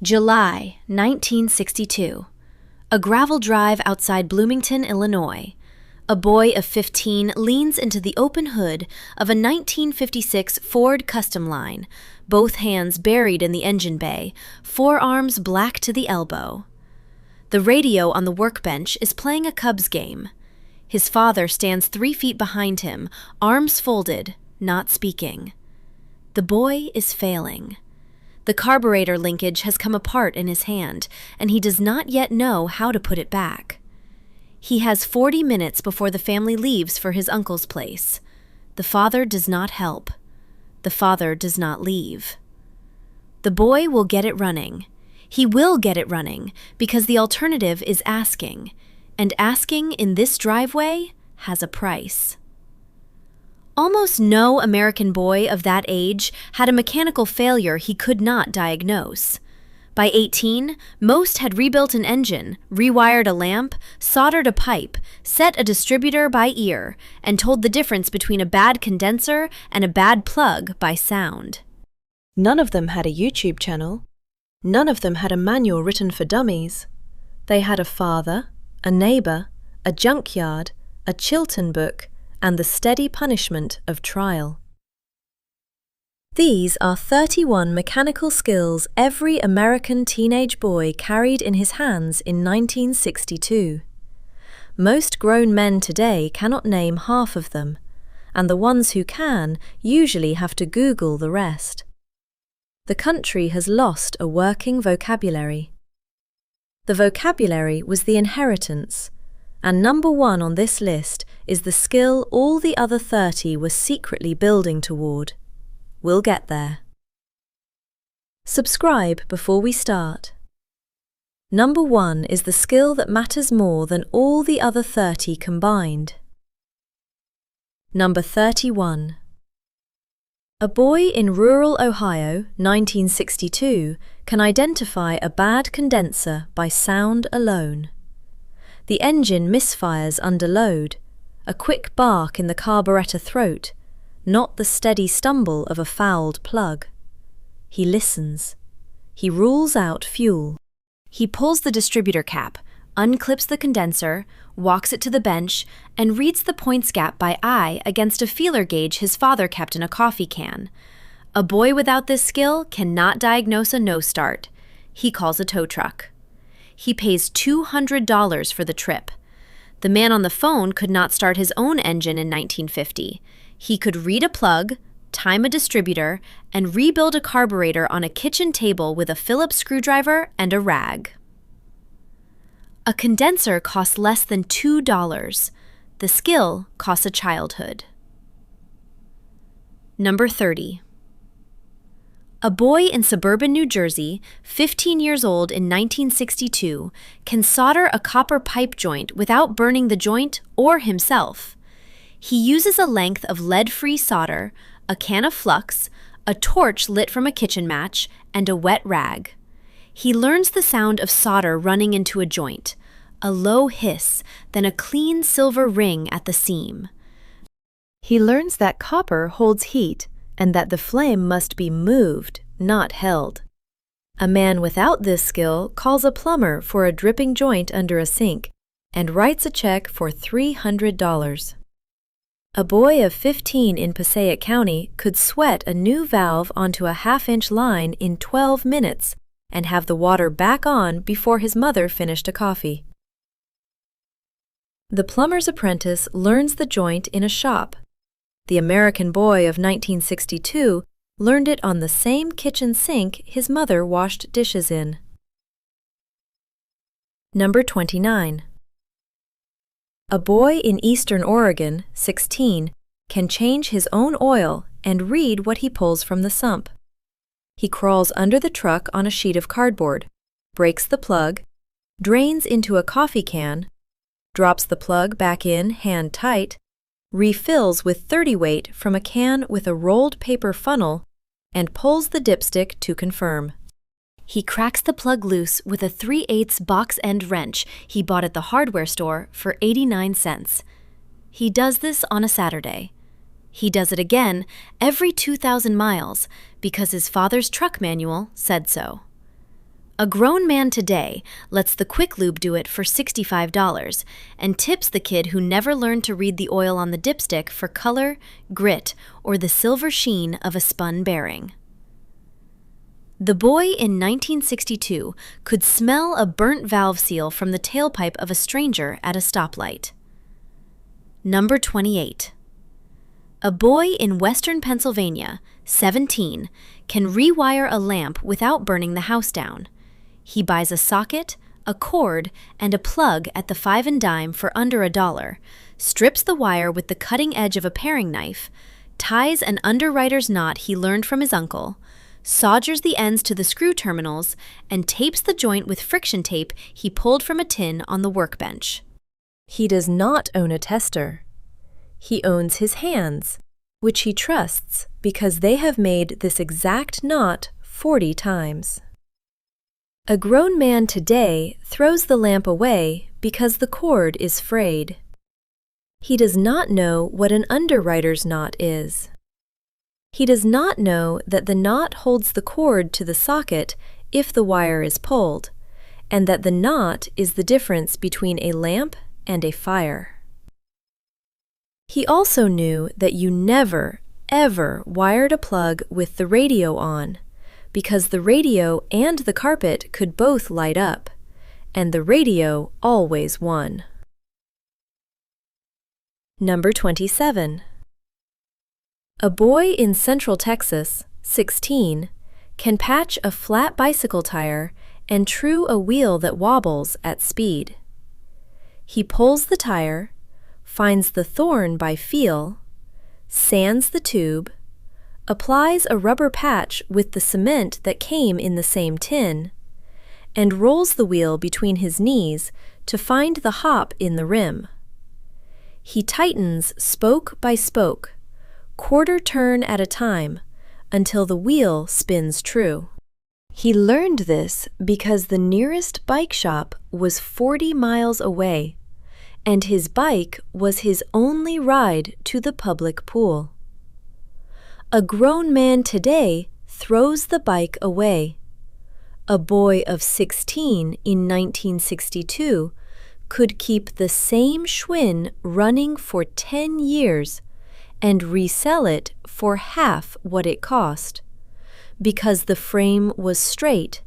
July 1962. A gravel drive outside Bloomington, Illinois. A boy of 15 leans into the open hood of a 1956 Ford Custom Line, both hands buried in the engine bay, forearms black to the elbow. The radio on the workbench is playing a Cubs game. His father stands 3 feet behind him, arms folded, not speaking. The boy is failing. The carburetor linkage has come apart in his hand, and he does not yet know how to put it back. He has 40 minutes before the family leaves for his uncle's place. The father does not help. The father does not leave. The boy will get it running. He will get it running because the alternative is asking, and asking in this driveway has a price. Almost no American boy of that age had a mechanical failure he could not diagnose. By 18, most had rebuilt an engine, rewired a lamp, soldered a pipe, set a distributor by ear, and told the difference between a bad condenser and a bad plug by sound. None of them had a YouTube channel. None of them had a manual written for dummies. They had a father, a neighbor, a junkyard, a Chilton book, and the steady punishment of trial. These are 31 mechanical skills every American teenage boy carried in his hands in 1962. Most grown men today cannot name half of them, and the ones who can usually have to Google the rest. The country has lost a working vocabulary. The vocabulary was the inheritance, and number 1 on this list is the skill all the other 30 were secretly building toward. We'll get there. Subscribe before we start. Number 1 is the skill that matters more than all the other 30 combined. Number 31. A boy in rural Ohio, 1962, can identify a bad condenser by sound alone. The engine misfires under load, a quick bark in the carburetor throat, not the steady stumble of a fouled plug. He listens. He rules out fuel. He pulls the distributor cap, unclips the condenser, walks it to the bench, and reads the points gap by eye against a feeler gauge his father kept in a coffee can. A boy without this skill cannot diagnose a no-start. He calls a tow truck. He pays $200 for the trip. The man on the phone could not start his own engine in 1950. He could read a plug, time a distributor, and rebuild a carburetor on a kitchen table with a Phillips screwdriver and a rag. A condenser costs less than $2. The skill costs a childhood. Number 30. A boy in suburban New Jersey, 15 years old in 1962, can solder a copper pipe joint without burning the joint or himself. He uses a length of lead-free solder, a can of flux, a torch lit from a kitchen match, and a wet rag. He learns the sound of solder running into a joint, a low hiss, then a clean silver ring at the seam. He learns that copper holds heat and that the flame must be moved, not held. A man without this skill calls a plumber for a dripping joint under a sink and writes a check for $300. A boy of 15 in Passaic County could sweat a new valve onto a half-inch line in 12 minutes and have the water back on before his mother finished a coffee. The plumber's apprentice learns the joint in a shop. The American boy of 1962 learned it on the same kitchen sink his mother washed dishes in. Number 29. A boy in Eastern Oregon, 16, can change his own oil and read what he pulls from the sump. He crawls under the truck on a sheet of cardboard, breaks the plug, drains into a coffee can, drops the plug back in hand tight, refills with 30 weight from a can with a rolled paper funnel, and pulls the dipstick to confirm. He cracks the plug loose with a 3/8 box end wrench he bought at the hardware store for 89 cents. He does this on a Saturday. He does it again every 2,000 miles because his father's truck manual said so. A grown man today lets the Quick Lube do it for $65 and tips the kid who never learned to read the oil on the dipstick for color, grit, or the silver sheen of a spun bearing. The boy in 1962 could smell a burnt valve seal from the tailpipe of a stranger at a stoplight. Number 28. A boy in western Pennsylvania, 17, can rewire a lamp without burning the house down. He buys a socket, a cord, and a plug at the 5 and dime for under $1, strips the wire with the cutting edge of a paring knife, ties an underwriter's knot he learned from his uncle, solders the ends to the screw terminals, and tapes the joint with friction tape he pulled from a tin on the workbench. He does not own a tester. He owns his hands, which he trusts because they have made this exact knot 40 times. A grown man today throws the lamp away because the cord is frayed. He does not know what an underwriter's knot is. He does not know that the knot holds the cord to the socket if the wire is pulled, and that the knot is the difference between a lamp and a fire. He also knew that you never, ever wired a plug with the radio on, because the radio and the carpet could both light up, and the radio always won. Number 27. A boy in Central Texas, 16, can patch a flat bicycle tire and true a wheel that wobbles at speed. He pulls the tire, finds the thorn by feel, sands the tube, applies a rubber patch with the cement that came in the same tin, and rolls the wheel between his knees to find the hop in the rim. He tightens spoke by spoke, quarter turn at a time, until the wheel spins true. He learned this because the nearest bike shop was 40 miles away, and his bike was his only ride to the public pool. A grown man today throws the bike away. A boy of 16 in 1962 could keep the same Schwinn running for 10 years and resell it for half what it cost, because the frame was straight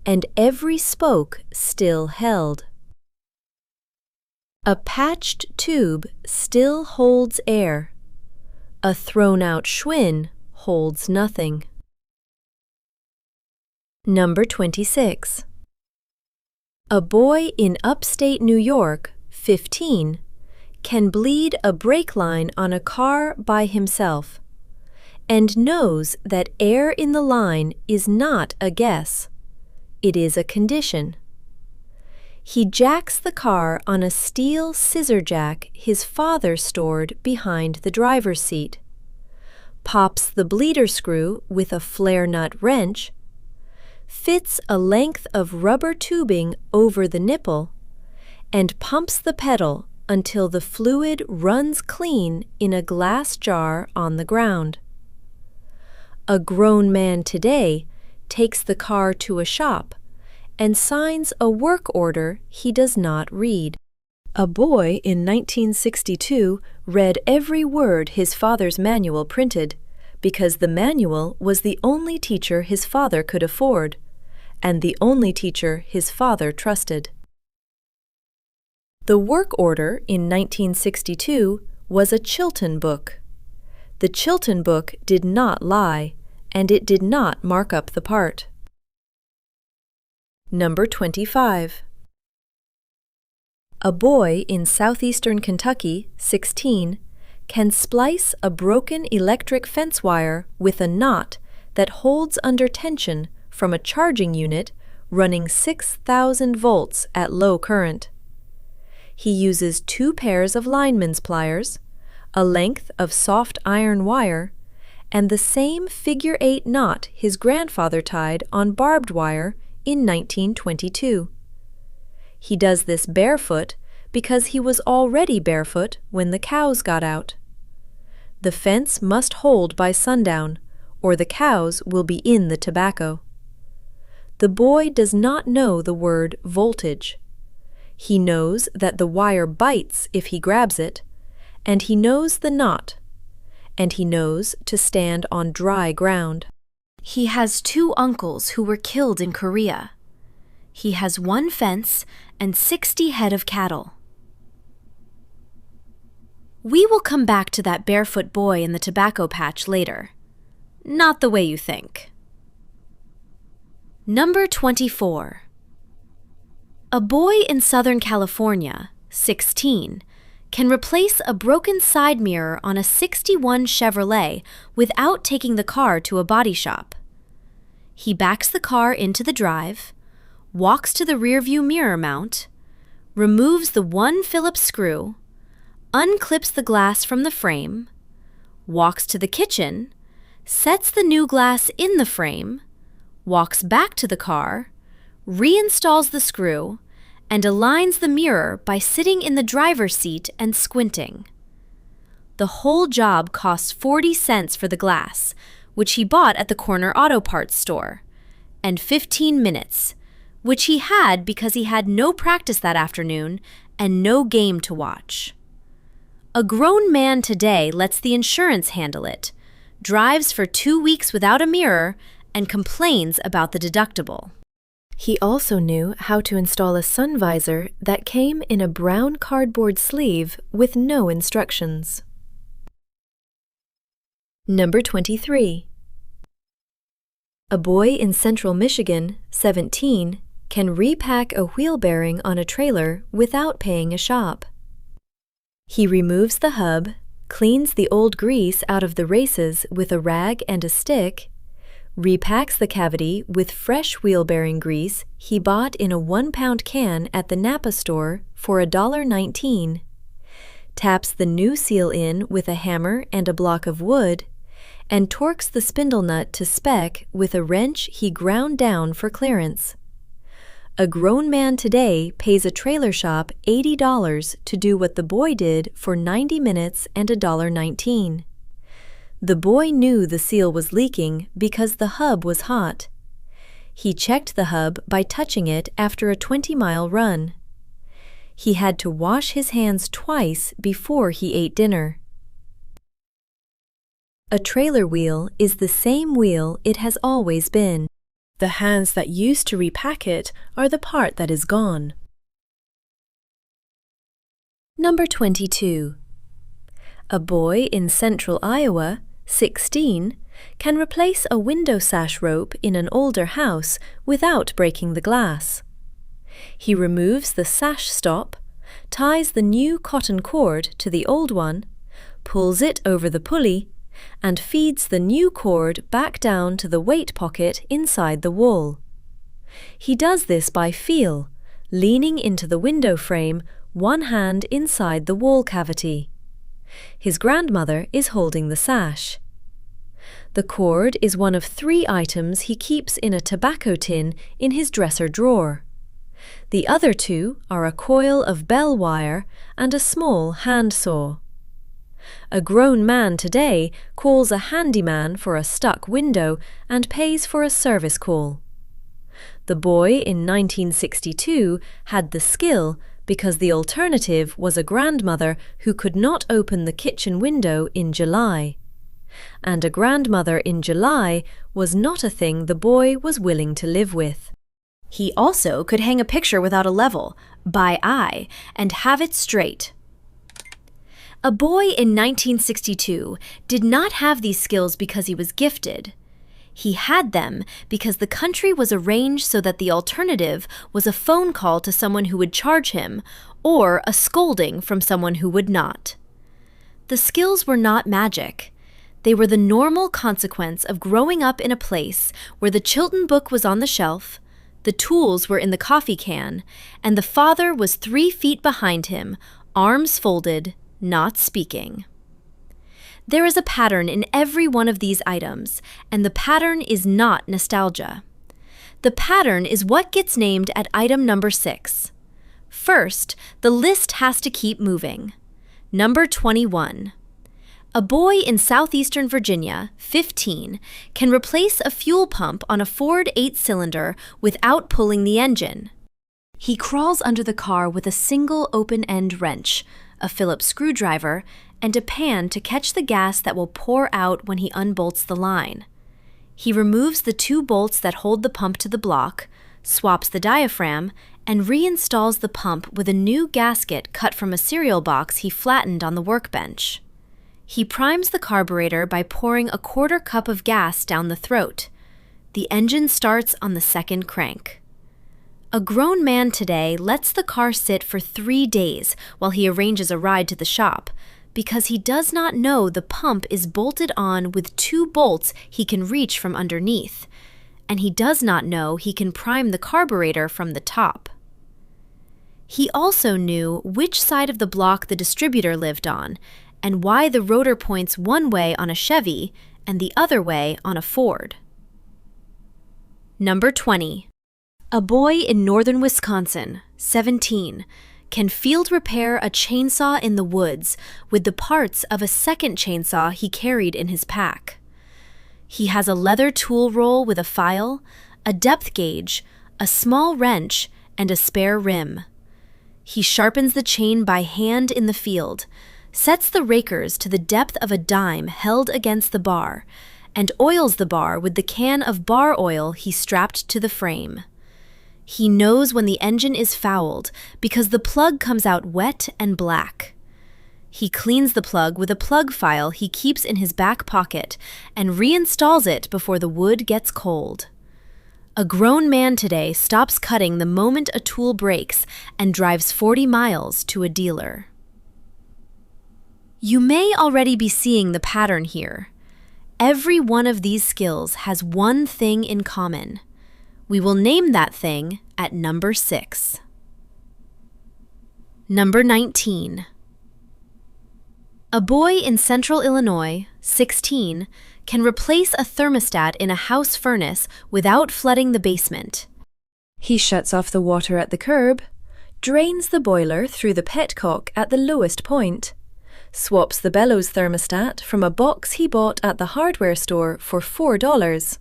and every spoke still held. A patched tube still holds air. A thrown-out Schwinn holds nothing. Number 26. A boy in upstate New York, 15, can bleed a brake line on a car by himself, and knows that air in the line is not a guess. It is a condition. He jacks the car on a steel scissor jack his father stored behind the driver's seat, pops the bleeder screw with a flare nut wrench, fits a length of rubber tubing over the nipple, and pumps the pedal until the fluid runs clean in a glass jar on the ground. A grown man today takes the car to a shop and signs a work order he does not read. A boy in 1962 read every word his father's manual printed, because the manual was the only teacher his father could afford, and the only teacher his father trusted. The work order in 1962 was a Chilton book. The Chilton book did not lie, and it did not mark up the part. Number 25. A boy in southeastern Kentucky, 16, can splice a broken electric fence wire with a knot that holds under tension from a charging unit running 6,000 volts at low current. He uses 2 pairs of lineman's pliers, a length of soft iron wire, and the same figure-8 knot his grandfather tied on barbed wire in 1922. He does this barefoot because he was already barefoot when the cows got out. The fence must hold by sundown, or the cows will be in the tobacco. The boy does not know the word voltage. He knows that the wire bites if he grabs it, and he knows the knot, and he knows to stand on dry ground. He has 2 uncles who were killed in Korea. He has 1 fence and 60 head of cattle. We will come back to that barefoot boy in the tobacco patch later. Not the way you think. Number 24. A boy in Southern California, 16, can replace a broken side mirror on a 61 Chevrolet without taking the car to a body shop. He backs the car into the drive, walks to the rearview mirror mount, removes the 1 Phillips screw, unclips the glass from the frame, walks to the kitchen, sets the new glass in the frame, walks back to the car, reinstalls the screw, and aligns the mirror by sitting in the driver's seat and squinting. The whole job costs 40 cents for the glass, which he bought at the corner auto parts store, and 15 minutes, which he had because he had no practice that afternoon and no game to watch. A grown man today lets the insurance handle it, drives for 2 weeks without a mirror, and complains about the deductible. He also knew how to install a sun visor that came in a brown cardboard sleeve with no instructions. Number 23. A boy in Central Michigan, 17, can repack a wheel bearing on a trailer without paying a shop. He removes the hub, cleans the old grease out of the races with a rag and a stick, repacks the cavity with fresh wheel bearing grease he bought in a 1-pound can at the Napa store for $1.19, taps the new seal in with a hammer and a block of wood, and torques the spindle nut to spec with a wrench he ground down for clearance. A grown man today pays a trailer shop $80 to do what the boy did for 90 minutes and $1.19. The boy knew the seal was leaking because the hub was hot. He checked the hub by touching it after a 20-mile run. He had to wash his hands twice before he ate dinner. A trailer wheel is the same wheel it has always been. The hands that used to repack it are the part that is gone. Number 22. A boy in central Iowa, 16, can replace a window sash rope in an older house without breaking the glass. He removes the sash stop, ties the new cotton cord to the old one, pulls it over the pulley, and feeds the new cord back down to the weight pocket inside the wall. He does this by feel, leaning into the window frame, one hand inside the wall cavity. His grandmother is holding the sash. The cord is one of 3 items he keeps in a tobacco tin in his dresser drawer. The other 2 are a coil of bell wire and a small hand saw. A grown man today calls a handyman for a stuck window and pays for a service call. The boy in 1962 had the skill because the alternative was a grandmother who could not open the kitchen window in July. And a grandmother in July was not a thing the boy was willing to live with. He also could hang a picture without a level, by eye, and have it straight. A boy in 1962 did not have these skills because he was gifted. He had them because the country was arranged so that the alternative was a phone call to someone who would charge him, or a scolding from someone who would not. The skills were not magic. They were the normal consequence of growing up in a place where the Chilton book was on the shelf, the tools were in the coffee can, and the father was 3 feet behind him, arms folded, not speaking. There is a pattern in every one of these items, and the pattern is not nostalgia. The pattern is what gets named at item number 6. First, the list has to keep moving. Number 21. A boy in southeastern Virginia, 15, can replace a fuel pump on a Ford 8-cylinder without pulling the engine. He crawls under the car with a single open-end wrench, a Phillips screwdriver, and a pan to catch the gas that will pour out when he unbolts the line. He removes the 2 bolts that hold the pump to the block, swaps the diaphragm, and reinstalls the pump with a new gasket cut from a cereal box he flattened on the workbench. He primes the carburetor by pouring a 1/4 cup of gas down the throat. The engine starts on the second crank. A grown man today lets the car sit for 3 days while he arranges a ride to the shop, because he does not know the pump is bolted on with 2 bolts he can reach from underneath, and he does not know he can prime the carburetor from the top. He also knew which side of the block the distributor lived on, and why the rotor points one way on a Chevy and the other way on a Ford. Number 20. A boy in northern Wisconsin, 17, can field repair a chainsaw in the woods with the parts of a second chainsaw he carried in his pack. He has a leather tool roll with a file, a depth gauge, a small wrench, and a spare rim. He sharpens the chain by hand in the field, sets the rakers to the depth of a dime held against the bar, and oils the bar with the can of bar oil he strapped to the frame. He knows when the engine is fouled because the plug comes out wet and black. He cleans the plug with a plug file he keeps in his back pocket and reinstalls it before the wood gets cold. A grown man today stops cutting the moment a tool breaks and drives 40 miles to a dealer. You may already be seeing the pattern here. Every one of these skills has one thing in common. We will name that thing at number 6. Number 19. A boy in central Illinois, 16, can replace a thermostat in a house furnace without flooding the basement. He shuts off the water at the curb, drains the boiler through the petcock at the lowest point, swaps the bellows thermostat from a box he bought at the hardware store for $4,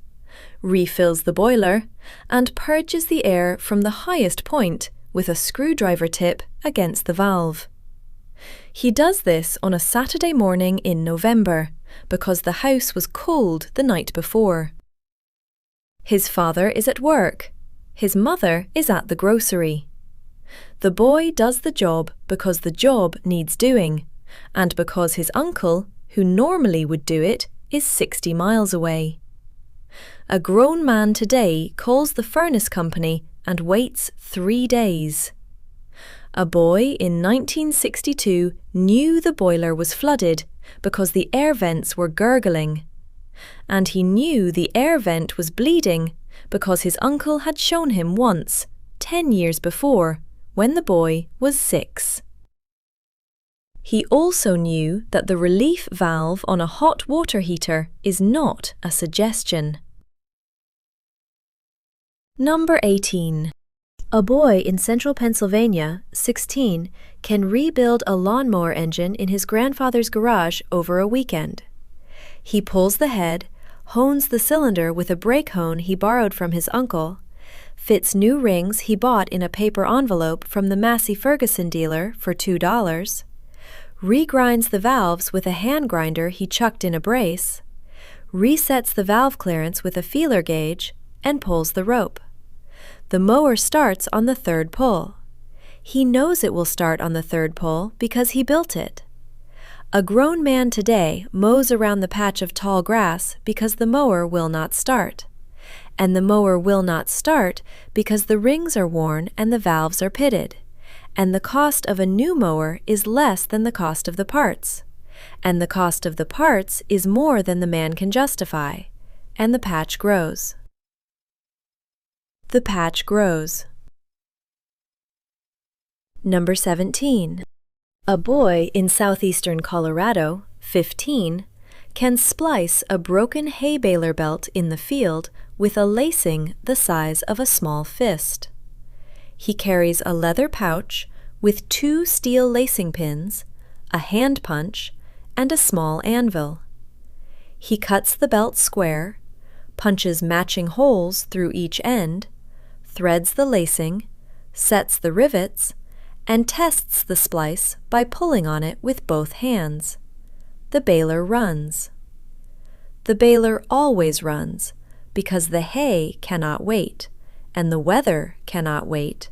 refills the boiler, and purges the air from the highest point with a screwdriver tip against the valve. He does this on a Saturday morning in November because the house was cold the night before. His father is at work. His mother is at the grocery. The boy does the job because the job needs doing, and because his uncle, who normally would do it, is 60 miles away. A grown man today calls the furnace company and waits 3 days. A boy in 1962 knew the boiler was flooded because the air vents were gurgling. And he knew the air vent was bleeding because his uncle had shown him once, 10 years before, when the boy was 6. He also knew that the relief valve on a hot water heater is not a suggestion. Number 18. A boy in central Pennsylvania, 16, can rebuild a lawnmower engine in his grandfather's garage over a weekend. He pulls the head, hones the cylinder with a brake hone he borrowed from his uncle, fits new rings he bought in a paper envelope from the Massey Ferguson dealer for $2, regrinds the valves with a hand grinder he chucked in a brace, resets the valve clearance with a feeler gauge, and pulls the rope. The mower starts on the 3rd pull. He knows it will start on the 3rd pull because he built it. A grown man today mows around the patch of tall grass because the mower will not start. And the mower will not start because the rings are worn and the valves are pitted. And the cost of a new mower is less than the cost of the parts. And the cost of the parts is more than the man can justify. And the patch grows. The patch grows. Number 17. A boy in southeastern Colorado, 15, can splice a broken hay baler belt in the field with a lacing the size of a small fist. He carries a leather pouch with 2 steel lacing pins, a hand punch, and a small anvil. He cuts the belt square, punches matching holes through each end, threads the lacing, sets the rivets, and tests the splice by pulling on it with both hands. The baler runs. The baler always runs because the hay cannot wait, and the weather cannot wait,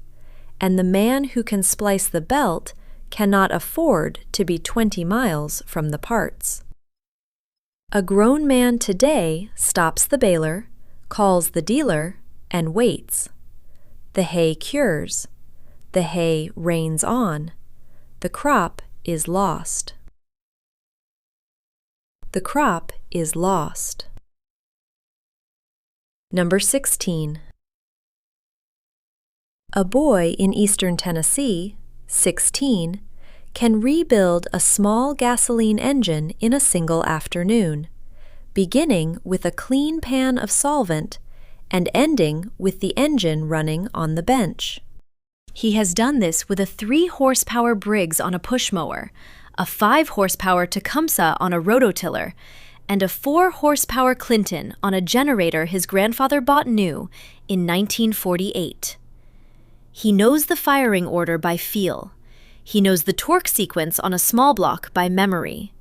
and the man who can splice the belt cannot afford to be 20 miles from the parts. A grown man today stops the baler, calls the dealer, and waits. The hay cures. The hay rains on. The crop is lost. The crop is lost. Number 16. A boy in eastern Tennessee, 16, can rebuild a small gasoline engine in a single afternoon, beginning with a clean pan of solvent and ending with the engine running on the bench. He has done this with a 3-horsepower Briggs on a push mower, a 5-horsepower Tecumseh on a rototiller, and a 4-horsepower Clinton on a generator his grandfather bought new in 1948. He knows the firing order by feel. He knows the torque sequence on a small block by memory.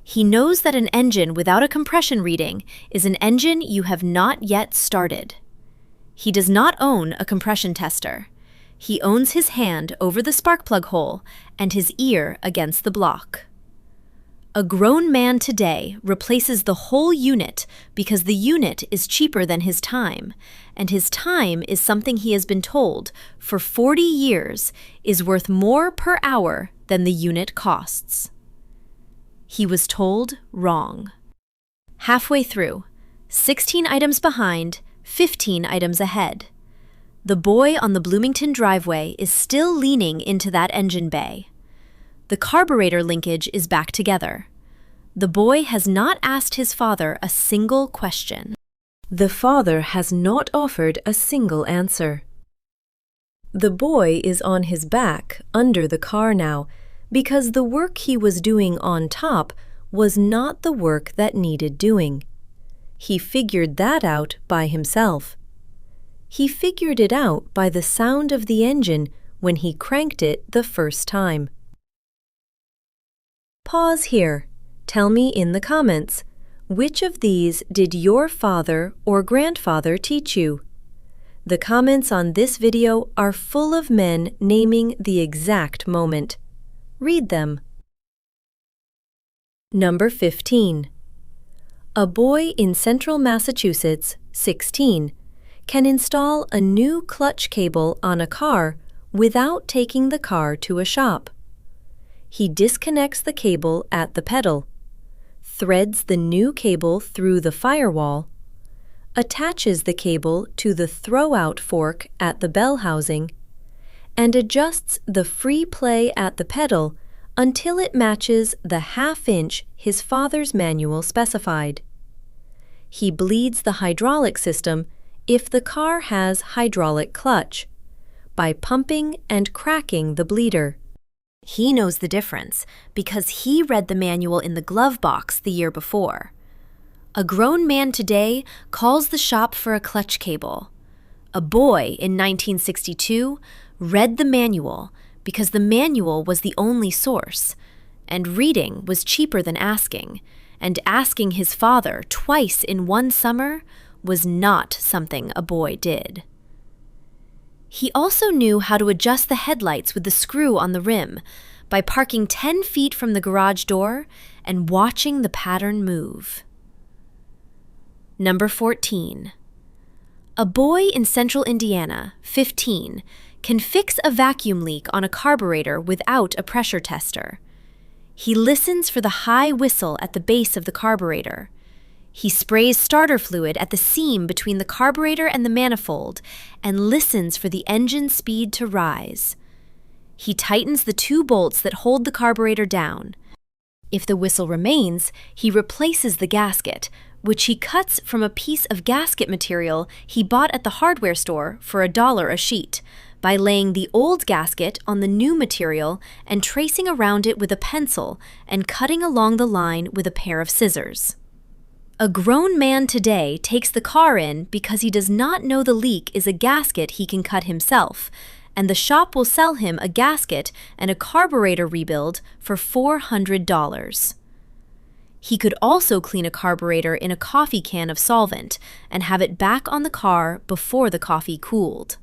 He knows that an engine without a compression reading is an engine you have not yet started. He does not own a compression tester. He owns his hand over the spark plug hole and his ear against the block. A grown man today replaces the whole unit because the unit is cheaper than his time, and his time is something he has been told for 40 years is worth more per hour than the unit costs. He was told wrong. Halfway through, 16 items behind, 15 items ahead. The boy on the Bloomington driveway is still leaning into that engine bay. The carburetor linkage is back together. The boy has not asked his father a single question. The father has not offered a single answer. The boy is on his back under the car now because the work he was doing on top was not the work that needed doing. He figured that out by himself. He figured it out by the sound of the engine when he cranked it the first time. Pause here. Tell me in the comments, which of these did your father or grandfather teach you? The comments on this video are full of men naming the exact moment. Read them. Number 15. A boy in central Massachusetts, 16, can install a new clutch cable on a car without taking the car to a shop. He disconnects the cable at the pedal, threads the new cable through the firewall, attaches the cable to the throw-out fork at the bell housing, and adjusts the free play at the pedal until it matches the half-inch his father's manual specified. He bleeds the hydraulic system if the car has hydraulic clutch by pumping and cracking the bleeder. He knows the difference because he read the manual in the glove box the year before. A grown man today calls the shop for a clutch cable. A boy in 1962 read the manual because the manual was the only source, and reading was cheaper than asking, and asking his father twice in one summer was not something a boy did. He also knew how to adjust the headlights with the screw on the rim by parking 10 feet from the garage door and watching the pattern move. Number 14. A boy in central Indiana, 15, can fix a vacuum leak on a carburetor without a pressure tester. He listens for the high whistle at the base of the carburetor. He sprays starter fluid at the seam between the carburetor and the manifold and listens for the engine speed to rise. He tightens the 2 bolts that hold the carburetor down. If the whistle remains, he replaces the gasket, which he cuts from a piece of gasket material he bought at the hardware store for $1 a sheet, by laying the old gasket on the new material and tracing around it with a pencil and cutting along the line with a pair of scissors. A grown man today takes the car in because he does not know the leak is a gasket he can cut himself, and the shop will sell him a gasket and a carburetor rebuild for $400. He could also clean a carburetor in a coffee can of solvent and have it back on the car before the coffee cooled.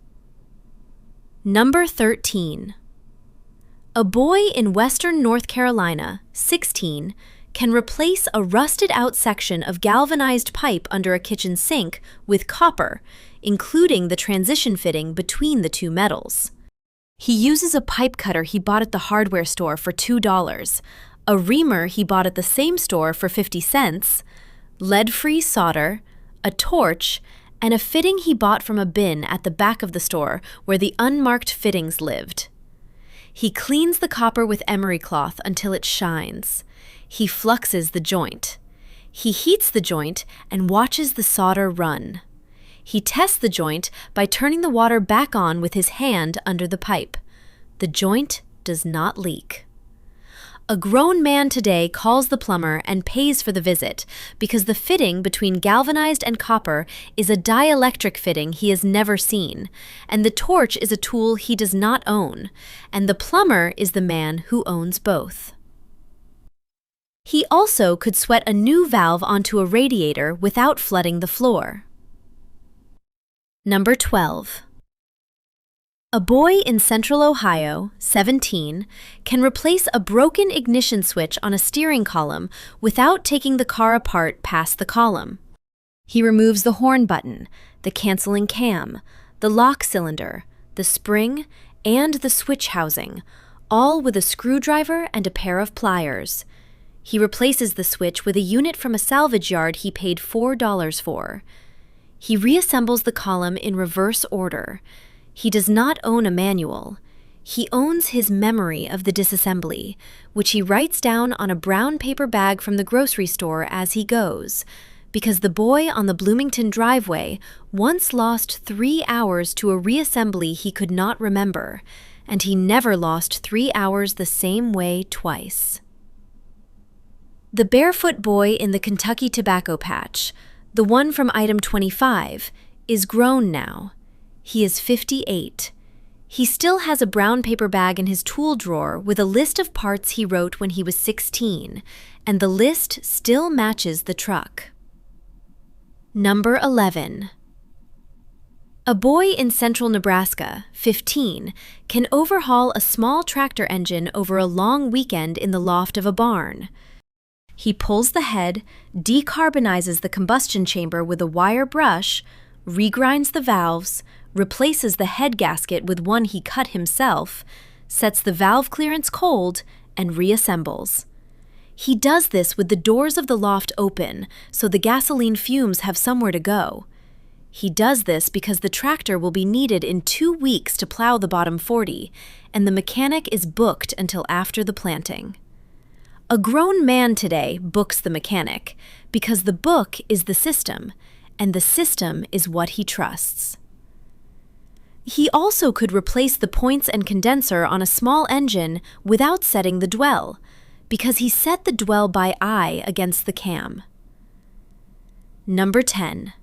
Number 13. A boy in western North Carolina, 16, can replace a rusted-out section of galvanized pipe under a kitchen sink with copper, including the transition fitting between the two metals. He uses a pipe cutter he bought at the hardware store for $2, a reamer he bought at the same store for 50 cents, lead-free solder, a torch, and a fitting he bought from a bin at the back of the store where the unmarked fittings lived. He cleans the copper with emery cloth until it shines. He fluxes the joint. He heats the joint and watches the solder run. He tests the joint by turning the water back on with his hand under the pipe. The joint does not leak. A grown man today calls the plumber and pays for the visit because the fitting between galvanized and copper is a dielectric fitting he has never seen, and the torch is a tool he does not own, and the plumber is the man who owns both. He also could sweat a new valve onto a radiator without flooding the floor. Number 12. A boy in Central Ohio, 17, can replace a broken ignition switch on a steering column without taking the car apart past the column. He removes the horn button, the canceling cam, the lock cylinder, the spring, and the switch housing, all with a screwdriver and a pair of pliers. He replaces the switch with a unit from a salvage yard he paid $4 for. He reassembles the column in reverse order. He does not own a manual. He owns his memory of the disassembly, which he writes down on a brown paper bag from the grocery store as he goes, because the boy on the Bloomington driveway once lost 3 hours to a reassembly he could not remember, and he never lost 3 hours the same way twice. The barefoot boy in the Kentucky tobacco patch, the one from item 25, is grown now. He is 58. He still has a brown paper bag in his tool drawer with a list of parts he wrote when he was 16, and the list still matches the truck. Number 11. A boy in central Nebraska, 15, can overhaul a small tractor engine over a long weekend in the loft of a barn. He pulls the head, decarbonizes the combustion chamber with a wire brush, regrinds the valves, replaces the head gasket with one he cut himself, sets the valve clearance cold, and reassembles. He does this with the doors of the loft open so the gasoline fumes have somewhere to go. He does this because the tractor will be needed in 2 weeks to plow the bottom 40, and the mechanic is booked until after the planting. A grown man today books the mechanic because the book is the system, and the system is what he trusts. He also could replace the points and condenser on a small engine without setting the dwell, because he set the dwell by eye against the cam. Number 10.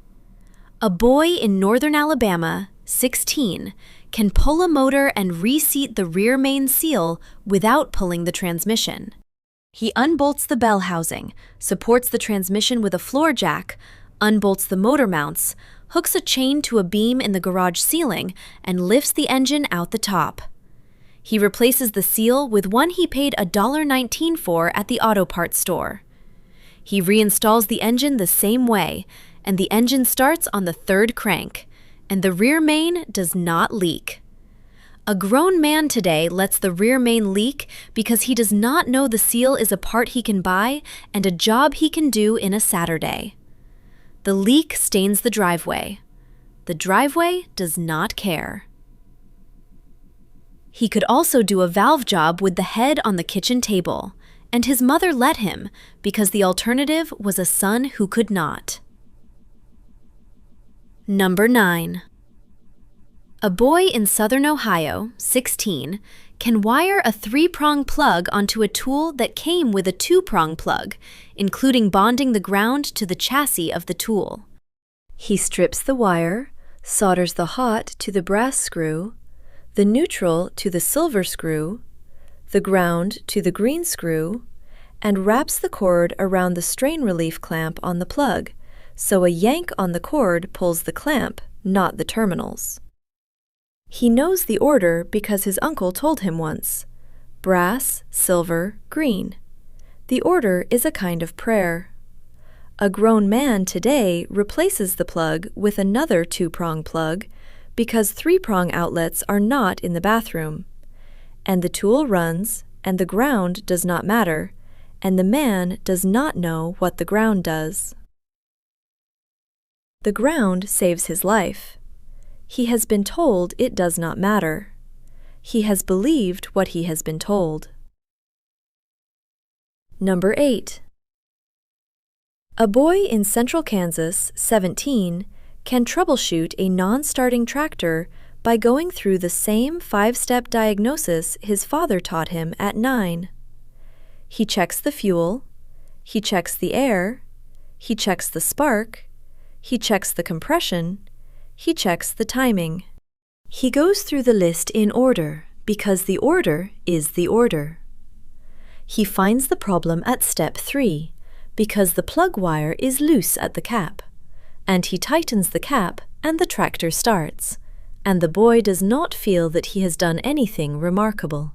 A boy in northern Alabama, 16, can pull a motor and reseat the rear main seal without pulling the transmission. He unbolts the bell housing, supports the transmission with a floor jack, unbolts the motor mounts, hooks a chain to a beam in the garage ceiling, and lifts the engine out the top. He replaces the seal with one he paid $1.19 for at the auto parts store. He reinstalls the engine the same way, and the engine starts on the 3rd crank, and the rear main does not leak. A grown man today lets the rear main leak because he does not know the seal is a part he can buy and a job he can do in a Saturday. The leak stains the driveway. The driveway does not care. He could also do a valve job with the head on the kitchen table, and his mother let him because the alternative was a son who could not. Number 9. A boy in southern Ohio, 16, can wire a 3-prong plug onto a tool that came with a 2-prong plug, including bonding the ground to the chassis of the tool. He strips the wire, solders the hot to the brass screw, the neutral to the silver screw, the ground to the green screw, and wraps the cord around the strain relief clamp on the plug, so a yank on the cord pulls the clamp, not the terminals. He knows the order because his uncle told him once: brass, silver, green. The order is a kind of prayer. A grown man today replaces the plug with another 2-prong plug because 3-prong outlets are not in the bathroom, and the tool runs, and the ground does not matter, and the man does not know what the ground does. The ground saves his life. He has been told it does not matter. He has believed what he has been told. Number 8. A boy in central Kansas, 17, can troubleshoot a non-starting tractor by going through the same 5-step diagnosis his father taught him at 9. He checks the fuel, he checks the air, he checks the spark, he checks the compression, he checks the timing. He goes through the list in order because the order is the order. He finds the problem at step 3 because the plug wire is loose at the cap, and he tightens the cap and the tractor starts, and the boy does not feel that he has done anything remarkable.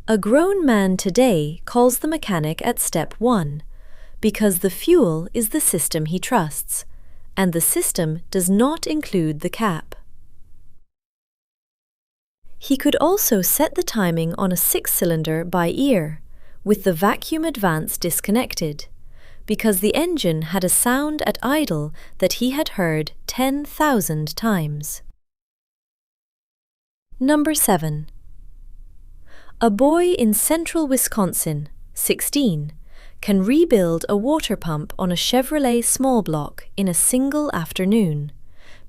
A grown man today calls the mechanic at step 1 because the fuel is the system he trusts, and the system does not include the cap. He could also set the timing on a 6-cylinder by ear, with the vacuum advance disconnected, because the engine had a sound at idle that he had heard 10,000 times. Number 7. A boy in central Wisconsin, 16, can rebuild a water pump on a Chevrolet small block in a single afternoon,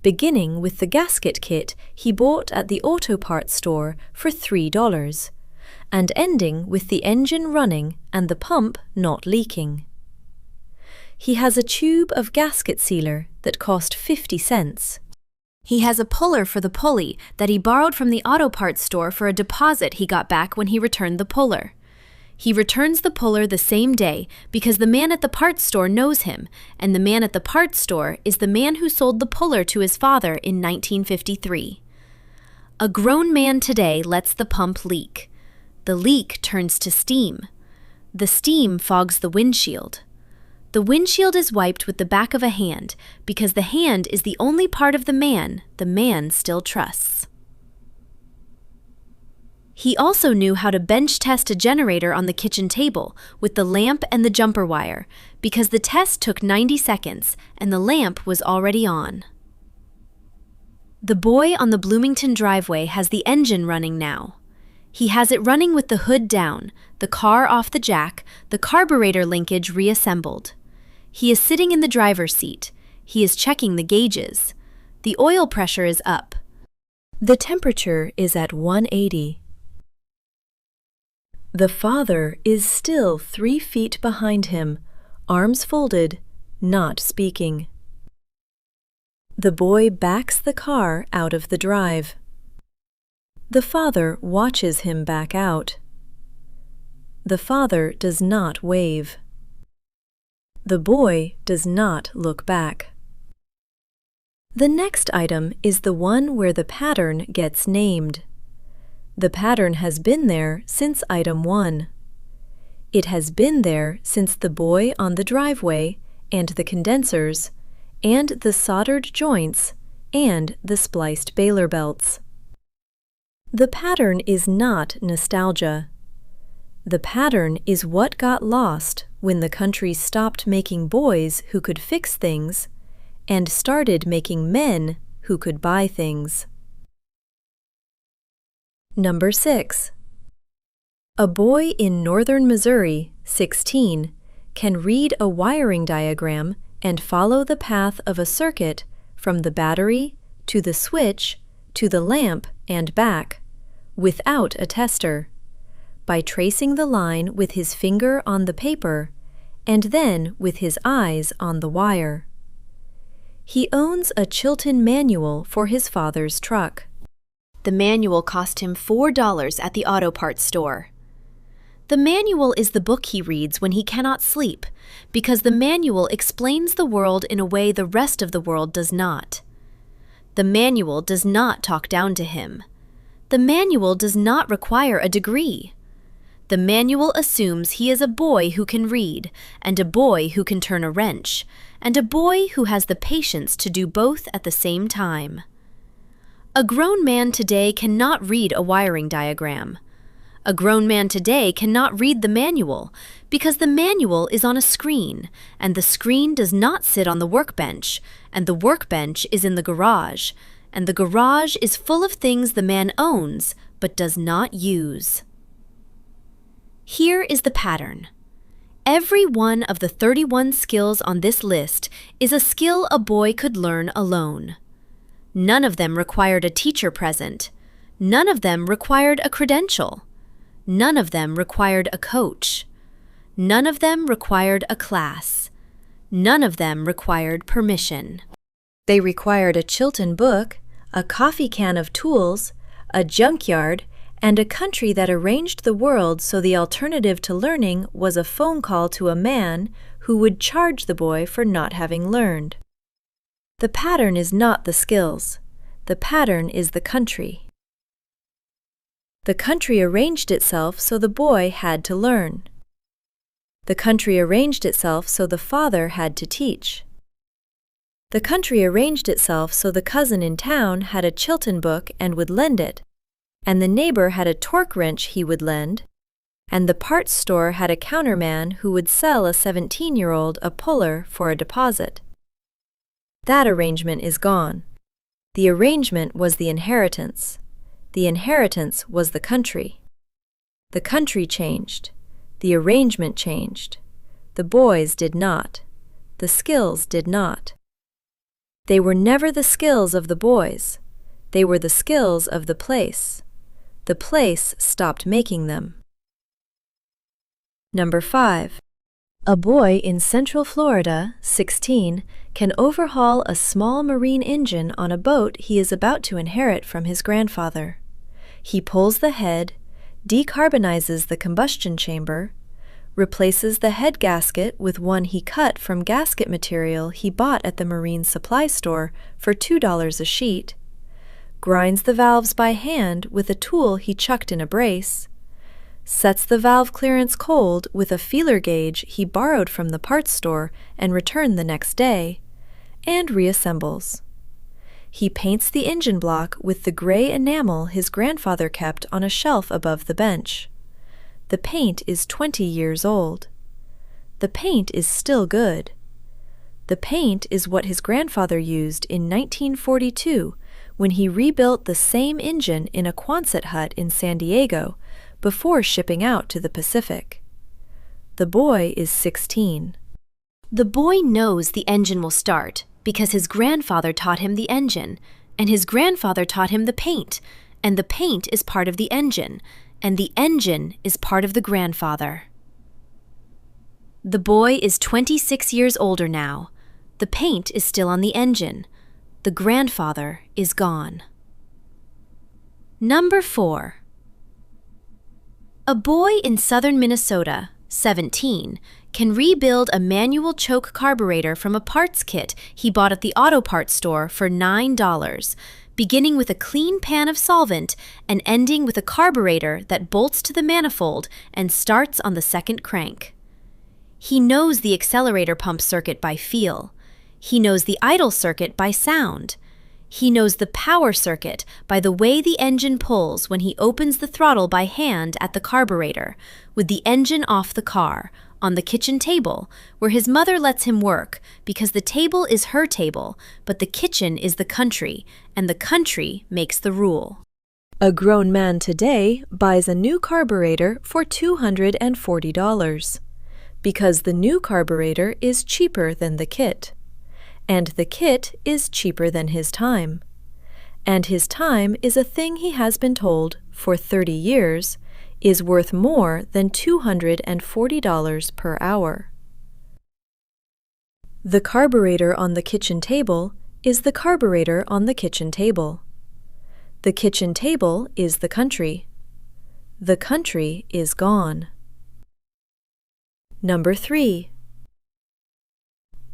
beginning with the gasket kit he bought at the auto parts store for $3, and ending with the engine running and the pump not leaking. He has a tube of gasket sealer that cost 50 cents. He has a puller for the pulley that he borrowed from the auto parts store for a deposit he got back when he returned the puller. He returns the puller the same day because the man at the parts store knows him, and the man at the parts store is the man who sold the puller to his father in 1953. A grown man today lets the pump leak. The leak turns to steam. The steam fogs the windshield. The windshield is wiped with the back of a hand because the hand is the only part of the man still trusts. He also knew how to bench test a generator on the kitchen table with the lamp and the jumper wire because the test took 90 seconds and the lamp was already on. The boy on the Bloomington driveway has the engine running now. He has it running with the hood down, the car off the jack, the carburetor linkage reassembled. He is sitting in the driver's seat. He is checking the gauges. The oil pressure is up. The temperature is at 180. The father is still 3 feet behind him, arms folded, not speaking. The boy backs the car out of the drive. The father watches him back out. The father does not wave. The boy does not look back. The next item is the one where the pattern gets named. The pattern has been there since item 1. It has been there since the boy on the driveway and the condensers and the soldered joints and the spliced baler belts. The pattern is not nostalgia. The pattern is what got lost when the country stopped making boys who could fix things and started making men who could buy things. Number 6. A boy in northern Missouri, 16, can read a wiring diagram and follow the path of a circuit from the battery to the switch, to the lamp, and back, without a tester, by tracing the line with his finger on the paper and then with his eyes on the wire. He owns a Chilton manual for his father's truck. The manual cost him $4 at the auto parts store. The manual is the book he reads when he cannot sleep, because the manual explains the world in a way the rest of the world does not. The manual does not talk down to him. The manual does not require a degree. The manual assumes he is a boy who can read, and a boy who can turn a wrench, and a boy who has the patience to do both at the same time. A grown man today cannot read a wiring diagram. A grown man today cannot read the manual because the manual is on a screen, and the screen does not sit on the workbench, and the workbench is in the garage, and the garage is full of things the man owns but does not use. Here is the pattern. Every one of the 31 skills on this list is a skill a boy could learn alone. None of them required a teacher present. None of them required a credential. None of them required a coach. None of them required a class. None of them required permission. They required a Chilton book, a coffee can of tools, a junkyard, and a country that arranged the world so the alternative to learning was a phone call to a man who would charge the boy for not having learned. The pattern is not the skills. The pattern is the country. The country arranged itself so the boy had to learn. The country arranged itself so the father had to teach. The country arranged itself so the cousin in town had a Chilton book and would lend it, and the neighbor had a torque wrench he would lend, and the parts store had a counterman who would sell a 17-year-old a puller for a deposit. That arrangement is gone. The arrangement was the inheritance. The inheritance was the country. The country changed. The arrangement changed. The boys did not. The skills did not. They were never the skills of the boys. They were the skills of the place. The place stopped making them. Number 5. A boy in Central Florida, 16, can overhaul a small marine engine on a boat he is about to inherit from his grandfather. He pulls the head, decarbonizes the combustion chamber, replaces the head gasket with one he cut from gasket material he bought at the marine supply store for $2 a sheet, grinds the valves by hand with a tool he chucked in a brace, sets the valve clearance cold with a feeler gauge he borrowed from the parts store and returned the next day, and reassembles. He paints the engine block with the gray enamel his grandfather kept on a shelf above the bench. The paint is 20 years old. The paint is still good. The paint is what his grandfather used in 1942 when he rebuilt the same engine in a Quonset hut in San Diego before shipping out to the Pacific. The boy is 16. The boy knows the engine will start because his grandfather taught him the engine, and his grandfather taught him the paint, and the paint is part of the engine, and the engine is part of the grandfather. The boy is 26 years older now. The paint is still on the engine. The grandfather is gone. Number 4. A boy in southern Minnesota, 17, can rebuild a manual choke carburetor from a parts kit he bought at the auto parts store for $9, beginning with a clean pan of solvent and ending with a carburetor that bolts to the manifold and starts on the second crank. He knows the accelerator pump circuit by feel. He knows the idle circuit by sound. He knows the power circuit by the way the engine pulls when he opens the throttle by hand at the carburetor, with the engine off the car, on the kitchen table, where his mother lets him work because the table is her table, but the kitchen is the country, and the country makes the rule. A grown man today buys a new carburetor for $240 because the new carburetor is cheaper than the kit, and the kit is cheaper than his time, and his time is a thing he has been told for 30 years is worth more than $240 per hour. The carburetor on the kitchen table is the carburetor on the kitchen table. The kitchen table is the country. The country is gone. Number 3.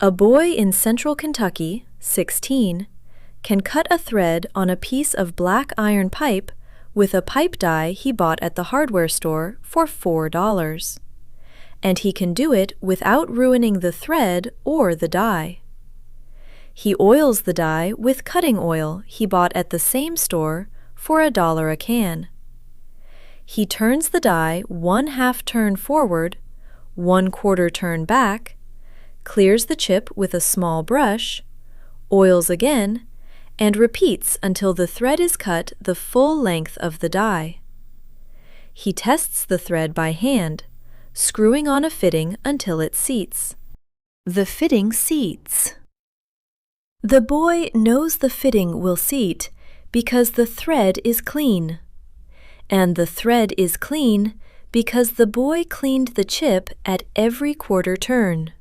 A boy in central Kentucky, 16, can cut a thread on a piece of black iron pipe with a pipe die he bought at the hardware store for $4. And he can do it without ruining the thread or the die. He oils the die with cutting oil he bought at the same store for $1 a can. He turns the die 1/2 turn forward, 1/4 turn back, clears the chip with a small brush, oils again, and repeats until the thread is cut the full length of the die. He tests the thread by hand, screwing on a fitting until it seats. The fitting seats. The boy knows the fitting will seat because the thread is clean. And the thread is clean because the boy cleaned the chip at every quarter turn.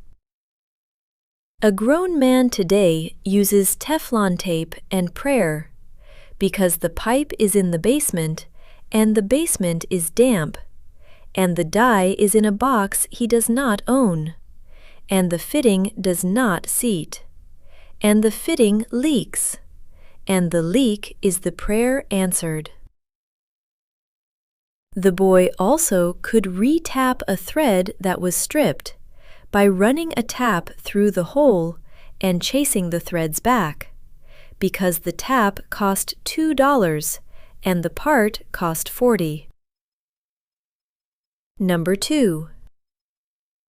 A grown man today uses Teflon tape and prayer because the pipe is in the basement and the basement is damp, and the die is in a box he does not own, and the fitting does not seat, and the fitting leaks, and the leak is the prayer answered. The boy also could re-tap a thread that was stripped by running a tap through the hole and chasing the threads back, because the tap cost $2 and the part cost $40. Number 2.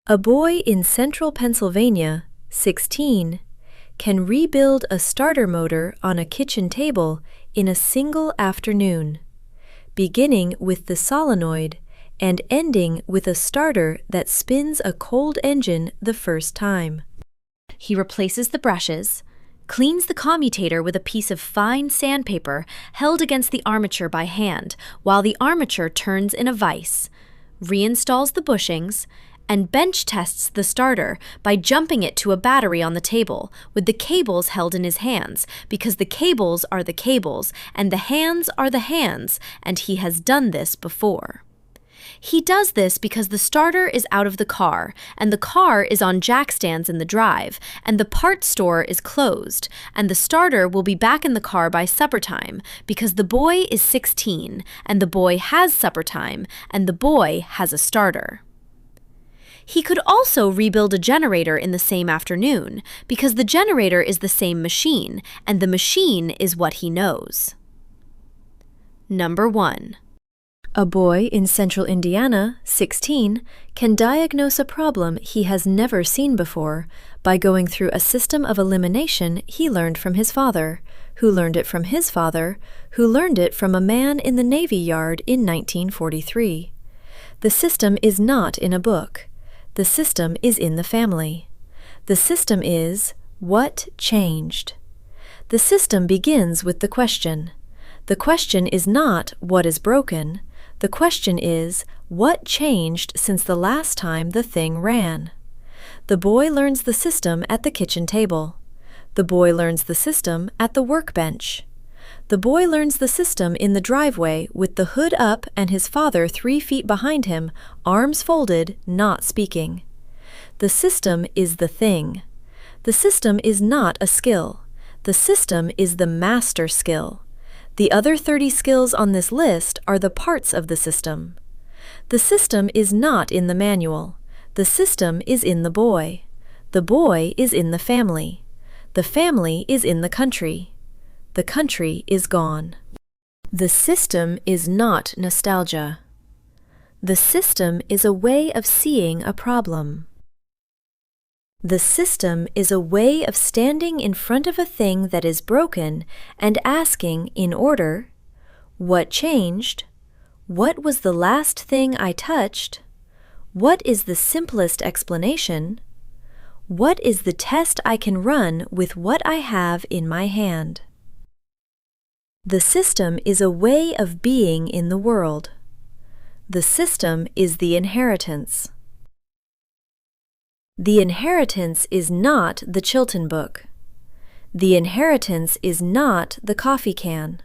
A boy in central Pennsylvania, 16, can rebuild a starter motor on a kitchen table in a single afternoon, beginning with the solenoid and ending with a starter that spins a cold engine the first time. He replaces the brushes, cleans the commutator with a piece of fine sandpaper held against the armature by hand while the armature turns in a vise, reinstalls the bushings, and bench tests the starter by jumping it to a battery on the table with the cables held in his hands, because the cables are the cables and the hands are the hands, and he has done this before. He does this because the starter is out of the car, and the car is on jack stands in the drive, and the parts store is closed, and the starter will be back in the car by supper time, because the boy is 16, and the boy has supper time, and the boy has a starter. He could also rebuild a generator in the same afternoon, because the generator is the same machine, and the machine is what he knows. Number 1. A boy in central Indiana, 16, can diagnose a problem he has never seen before by going through a system of elimination he learned from his father, who learned it from his father, who learned it from a man in the Navy Yard in 1943. The system is not in a book. The system is in the family. The system is, what changed? The system begins with the question. The question is not, what is broken? The question is, what changed since the last time the thing ran? The boy learns the system at the kitchen table. The boy learns the system at the workbench. The boy learns the system in the driveway with the hood up and his father 3 feet behind him, arms folded, not speaking. The system is the thing. The system is not a skill. The system is the master skill. The other 30 skills on this list are the parts of the system. The system is not in the manual. The system is in the boy. The boy is in the family. The family is in the country. The country is gone. The system is not nostalgia. The system is a way of seeing a problem. The system is a way of standing in front of a thing that is broken and asking in order, what changed? What was the last thing I touched? What is the simplest explanation? What is the test I can run with what I have in my hand? The system is a way of being in the world. The system is the inheritance. The inheritance is not the Chilton book. The inheritance is not the coffee can.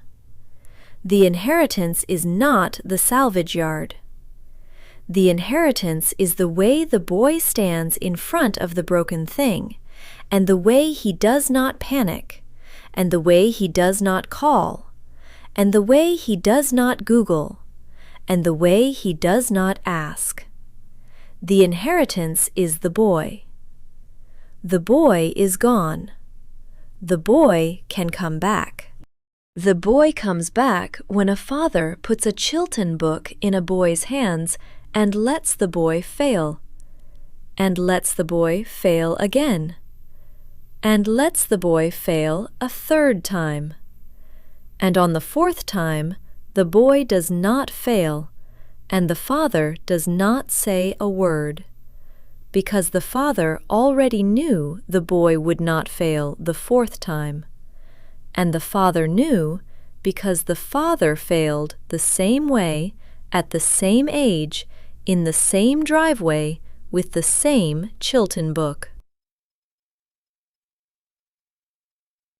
The inheritance is not the salvage yard. The inheritance is the way the boy stands in front of the broken thing, and the way he does not panic, and the way he does not call, and the way he does not Google, and the way he does not ask. The inheritance is the boy. The boy is gone. The boy can come back. The boy comes back when a father puts a Chilton book in a boy's hands and lets the boy fail, and lets the boy fail again, and lets the boy fail a third time. And on the fourth time, the boy does not fail, and the father does not say a word, because the father already knew the boy would not fail the fourth time, and the father knew because the father failed the same way, at the same age, in the same driveway, with the same Chilton book.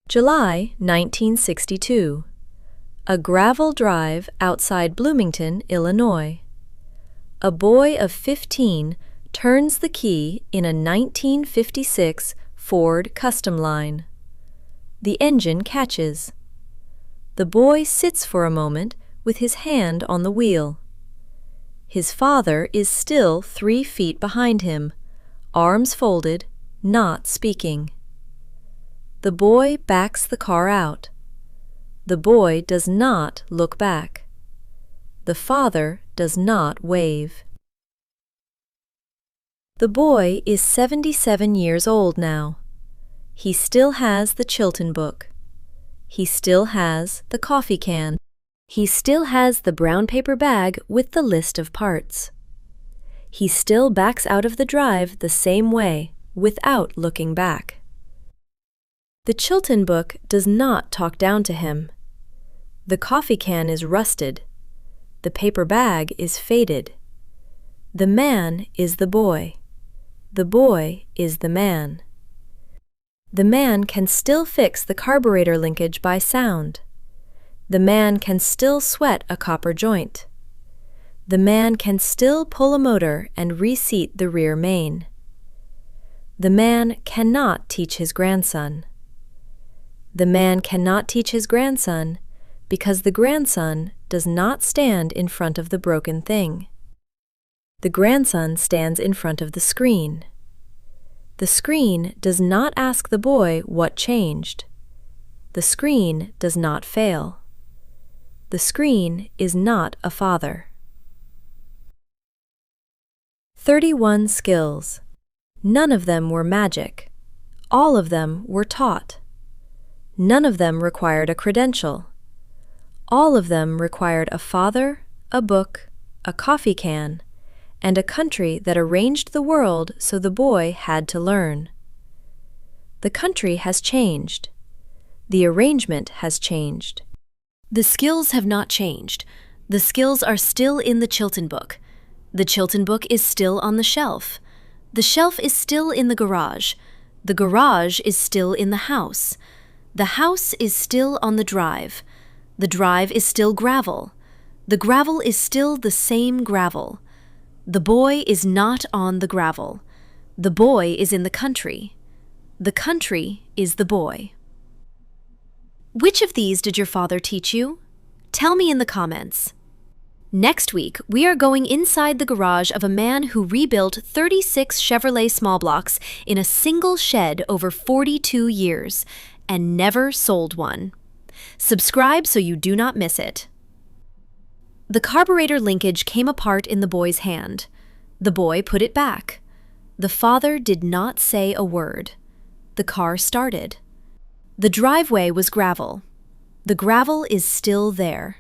July 1962. A gravel drive outside Bloomington, Illinois. A boy of 15 turns the key in a 1956 Ford Custom Line. The engine catches. The boy sits for a moment with his hand on the wheel. His father is still 3 feet behind him, arms folded, not speaking. The boy backs the car out. The boy does not look back. The father does not wave. The boy is 77 years old now. He still has the Chilton book. He still has the coffee can. He still has the brown paper bag with the list of parts. He still backs out of the drive the same way, without looking back. The Chilton book does not talk down to him. The coffee can is rusted. The paper bag is faded. The man is the boy. The boy is the man. The man can still fix the carburetor linkage by sound. The man can still sweat a copper joint. The man can still pull a motor and reseat the rear main. The man cannot teach his grandson. The man cannot teach his grandson because the grandson does not stand in front of the broken thing. The grandson stands in front of the screen. The screen does not ask the boy what changed. The screen does not fail. The screen is not a father. 31 skills. None of them were magic. All of them were taught. None of them required a credential. All of them required a father, a book, a coffee can, and a country that arranged the world so the boy had to learn. The country has changed. The arrangement has changed. The skills have not changed. The skills are still in the Chilton book. The Chilton book is still on the shelf. The shelf is still in the garage. The garage is still in the house. The house is still on the drive. The drive is still gravel. The gravel is still the same gravel. The boy is not on the gravel. The boy is in the country. The country is the boy. Which of these did your father teach you? Tell me in the comments. Next week, we are going inside the garage of a man who rebuilt 36 Chevrolet small blocks in a single shed over 42 years and never sold one. Subscribe so you do not miss it. The carburetor linkage came apart in the boy's hand. The boy put it back. The father did not say a word. The car started. The driveway was gravel. The gravel is still there.